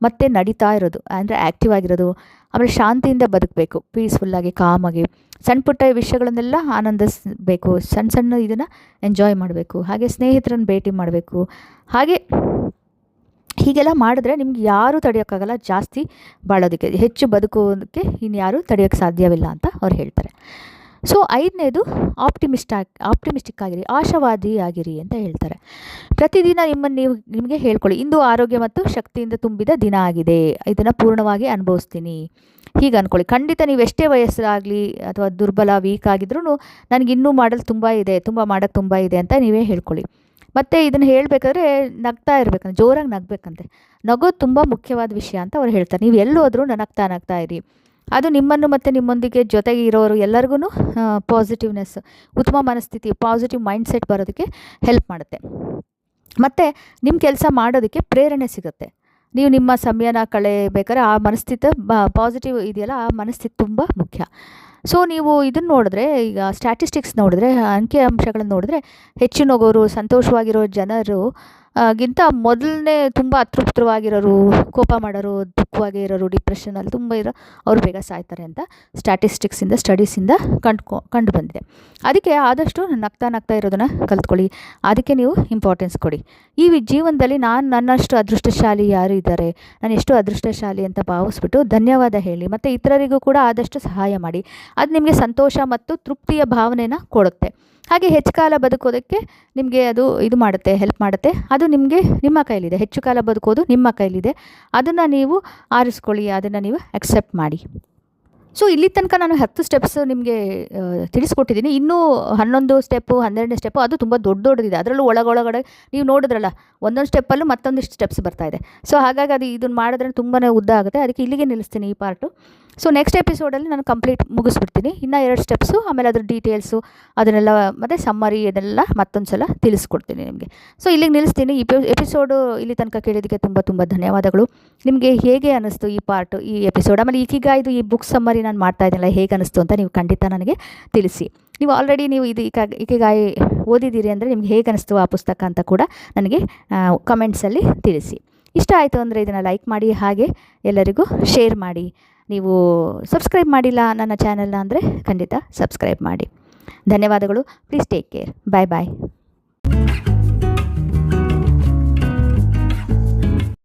ಮತ್ತು ನಡೀತಾ ಇರೋದು, ಅಂದರೆ ಆ್ಯಕ್ಟಿವ್ ಆಗಿರೋದು. ಆಮೇಲೆ ಶಾಂತಿಯಿಂದ ಬದುಕಬೇಕು, ಪೀಸ್ಫುಲ್ಲಾಗಿ, ಕಾಮಾಗಿ. ಸಣ್ಣ ಪುಟ್ಟ ವಿಷಯಗಳನ್ನೆಲ್ಲ ಆನಂದಿಸಬೇಕು, ಸಣ್ಣ ಇದನ್ನು ಎಂಜಾಯ್ ಮಾಡಬೇಕು. ಹಾಗೆ ಸ್ನೇಹಿತರನ್ನು ಭೇಟಿ ಮಾಡಬೇಕು. ಹೀಗೆಲ್ಲ ಮಾಡಿದ್ರೆ ನಿಮ್ಗೆ ಯಾರೂ ತಡೆಯೋಕ್ಕಾಗಲ್ಲ. ಜಾಸ್ತಿ ಬಾಳೋದಕ್ಕೆ, ಹೆಚ್ಚು ಬದುಕೋದಕ್ಕೆ ಇನ್ಯಾರೂ ತಡೆಯೋಕ್ಕೆ ಸಾಧ್ಯವಿಲ್ಲ ಅಂತ ಅವ್ರು ಹೇಳ್ತಾರೆ. ಸೊ 5ನೇದು, ಆಪ್ಟಿಮಿಸ್ಟಿಕ್ ಆಗಿರಿ, ಆಶಾವಾದಿ ಆಗಿರಿ ಅಂತ ಹೇಳ್ತಾರೆ. ಪ್ರತಿದಿನ ನಿಮಗೆ ಹೇಳ್ಕೊಳ್ಳಿ, ಇಂದು ಆರೋಗ್ಯ ಮತ್ತು ಶಕ್ತಿಯಿಂದ ತುಂಬಿದ ದಿನ ಆಗಿದೆ, ಇದನ್ನು ಪೂರ್ಣವಾಗಿ ಅನುಭವಿಸ್ತೀನಿ, ಹೀಗೆ ಅಂದ್ಕೊಳ್ಳಿ. ಖಂಡಿತ ನೀವು ಎಷ್ಟೇ ವಯಸ್ಸಾಗಲಿ ಅಥವಾ ದುರ್ಬಲ, ವೀಕ್ ಆಗಿದ್ರೂ ನನಗೆ ಇನ್ನೂ ಮಾಡೋಕ್ಕೆ ತುಂಬ ಇದೆ ಅಂತ ನೀವೇ ಹೇಳ್ಕೊಳ್ಳಿ. ಮತ್ತು ಇದನ್ನು ಹೇಳಬೇಕಾದ್ರೆ ನಗ್ತಾ ಇರಬೇಕಂತೆ, ಜೋರಾಗಿ ನಗಬೇಕಂತೆ. ನಗೋದು ತುಂಬ ಮುಖ್ಯವಾದ ವಿಷಯ ಅಂತ ಅವ್ರು ಹೇಳ್ತಾರೆ. ನೀವು ಎಲ್ಲೋದ್ರೂ ನಗ್ತಾ ಇರಿ. ಅದು ನಿಮ್ಮನ್ನು ಮತ್ತು ನಿಮ್ಮೊಂದಿಗೆ ಜೊತೆಗೆ ಇರೋರು ಎಲ್ಲರಿಗೂ ಪಾಸಿಟಿವ್ನೆಸ್, ಉತ್ತಮ ಮನಸ್ಥಿತಿ, ಪಾಸಿಟಿವ್ ಮೈಂಡ್ಸೆಟ್ ಬರೋದಕ್ಕೆ ಹೆಲ್ಪ್ ಮಾಡುತ್ತೆ. ಮತ್ತು ನಿಮ್ಮ ಕೆಲಸ ಮಾಡೋದಕ್ಕೆ ಪ್ರೇರಣೆ ಸಿಗುತ್ತೆ. ನೀವು ನಿಮ್ಮ ಸಮಯನ ಕಳೆಯಬೇಕಾದ್ರೆ ಆ ಮನಸ್ಥಿತಿ ಪಾಸಿಟಿವ್ ಇದೆಯಲ್ಲ, ಆ ಮನಸ್ಥಿತಿ ತುಂಬ ಮುಖ್ಯ. ಸೊ ನೀವು ಇದನ್ನು ನೋಡಿದ್ರೆ, ಈಗ ಸ್ಟ್ಯಾಟಿಸ್ಟಿಕ್ಸ್ ನೋಡಿದ್ರೆ, ಅಂಕಿ ಅಂಶಗಳನ್ನು ನೋಡಿದ್ರೆ, ಹೆಚ್ಚು ನಗೋರು, ಸಂತೋಷವಾಗಿರೋ ಜನರು ಗಿಂತ ಮೊದಲನೇ ತುಂಬ ಅತೃಪ್ತವಾಗಿರೋರು, ಕೋಪ ಮಾಡೋರು, ದುಃಖವಾಗಿ ಇರೋರು, ಡಿಪ್ರೆಷನಲ್ಲಿ ತುಂಬ ಅವ್ರು ಬೇಗ ಸಾಯ್ತಾರೆ ಅಂತ ಸ್ಟ್ಯಾಟಿಸ್ಟಿಕ್ಸಿಂದ, ಸ್ಟಡೀಸಿಂದ ಕಂಡು ಬಂದಿದೆ. ಅದಕ್ಕೆ ಆದಷ್ಟು ನಗ್ತಾ ಇರೋದನ್ನು ಕಲ್ತ್ಕೊಳ್ಳಿ. ಅದಕ್ಕೆ ನೀವು ಇಂಪಾರ್ಟೆನ್ಸ್ ಕೊಡಿ. ಈ ಜೀವನದಲ್ಲಿ ನಾನು ನನ್ನಷ್ಟು ಅದೃಷ್ಟಶಾಲಿ ಯಾರು ಇದ್ದಾರೆ, ನಾನು ಎಷ್ಟು ಅದೃಷ್ಟಶಾಲಿ ಅಂತ ಭಾವಿಸ್ಬಿಟ್ಟು ಧನ್ಯವಾದ ಹೇಳಿ. ಮತ್ತು ಇತರರಿಗೂ ಕೂಡ ಆದಷ್ಟು ಸಹಾಯ ಮಾಡಿ. ಅದು ನಿಮಗೆ ಸಂತೋಷ ಮತ್ತು ತೃಪ್ತಿಯ ಭಾವನೆನ ಕೊಡುತ್ತೆ. ಹಾಗೆ ಹೆಚ್ಚು ಕಾಲ ಬದುಕೋದಕ್ಕೆ ನಿಮಗೆ ಅದು ಇದು ಮಾಡುತ್ತೆ, ಹೆಲ್ಪ್ ಮಾಡುತ್ತೆ. ಅದು ನಿಮಗೆ ನಿಮ್ಮ ಕೈಲಿದೆ. ಹೆಚ್ಚು ಕಾಲ ಬದುಕೋದು ನಿಮ್ಮ ಕೈಲಿದೆ. ಅದನ್ನು ನೀವು ಆರಿಸ್ಕೊಳ್ಳಿ, ಅದನ್ನು ನೀವು ಅಕ್ಸೆಪ್ಟ್ ಮಾಡಿ. ಸೊ ಇಲ್ಲಿ ತನಕ ನಾನು 10 ಸ್ಟೆಪ್ಸ್ ನಿಮಗೆ ತಿಳಿಸ್ಕೊಟ್ಟಿದ್ದೀನಿ. ಇನ್ನೂ 11 ಸ್ಟೆಪ್ಪು, 12ನೇ ಸ್ಟೆಪ್ಪು ಅದು ತುಂಬ ದೊಡ್ಡದಿದೆ. ಅದರಲ್ಲೂ ಒಳಗಡೆ ನೀವು ನೋಡಿದ್ರಲ್ಲ, ಒಂದೊಂದು ಸ್ಟೆಪ್ಪಲ್ಲೂ ಮತ್ತೊಂದಿಷ್ಟು ಸ್ಟೆಪ್ಸ್ ಬರ್ತಾಯಿದೆ. ಸೊ ಹಾಗಾಗಿ ಅದು ಇದನ್ನು ಮಾಡಿದ್ರೆ ತುಂಬಾ ಉದ್ದ ಆಗುತ್ತೆ. ಅದಕ್ಕೆ ಇಲ್ಲಿಗೆ ನಿಲ್ಲಿಸ್ತೀನಿ ಈ ಪಾರ್ಟು. ಸೊ ನೆಕ್ಸ್ಟ್ ಎಪಿಸೋಡಲ್ಲಿ ನಾನು ಕಂಪ್ಲೀಟ್ ಮುಗಿಸ್ಬಿಡ್ತೀನಿ. ಇನ್ನೂ 2 ಸ್ಟೆಪ್ಸು, ಆಮೇಲೆ ಅದ್ರ ಡೀಟೇಲ್ಸು ಅದನ್ನೆಲ್ಲ ಮತ್ತು ಸಮ್ಮರಿ ಇದೆಲ್ಲ ಮತ್ತೊಂದು ಸಲ ತಿಳಿಸ್ಕೊಡ್ತೀನಿ ನಿಮಗೆ. ಸೊ ಇಲ್ಲಿಗೆ ನಿಲ್ಲಿಸ್ತೀನಿ. ಈ ಎಪಿಸೋಡು ಇಲ್ಲಿ ತನಕ ಕೇಳಿದ್ದಕ್ಕೆ ತುಂಬ ಧನ್ಯವಾದಗಳು. ನಿಮಗೆ ಹೇಗೆ ಅನ್ನಿಸ್ತು ಈ ಪಾರ್ಟು, ಈ ಎಪಿಸೋಡ್? ಆಮೇಲೆ ಇಕಿಗಾಯ್ದು ಈ ಬುಕ್ ಸಮ್ಮರಿ ನಾನು ಮಾಡ್ತಾ ಇದ್ದೀನಲ್ಲ, ಹೇಗೆ ಅನ್ನಿಸ್ತು ಅಂತ ನೀವು ಖಂಡಿತ ನನಗೆ ತಿಳಿಸಿ. ನೀವು ಆಲ್ರೆಡಿ ನೀವು ಇದು ಇಕಿಗಾಯಿ ಓದಿದ್ದೀರಿ ಅಂದರೆ ನಿಮ್ಗೆ ಹೇಗೆ ಅನ್ನಿಸ್ತು ಆ ಪುಸ್ತಕ ಅಂತ ಕೂಡ ನನಗೆ ಕಮೆಂಟ್ಸಲ್ಲಿ ತಿಳಿಸಿ. ಇಷ್ಟ ಆಯಿತು ಅಂದರೆ ಇದನ್ನು ಲೈಕ್ ಮಾಡಿ, ಹಾಗೆ ಎಲ್ಲರಿಗೂ ಶೇರ್ ಮಾಡಿ. ನೀವು ಸಬ್ಸ್ಕ್ರೈಬ್ ಮಾಡಿಲ್ಲ ನನ್ನ ಚಾನಲ್ನ ಅಂದರೆ ಖಂಡಿತ ಸಬ್ಸ್ಕ್ರೈಬ್ ಮಾಡಿ. ಧನ್ಯವಾದಗಳು. Please take care. Bye bye.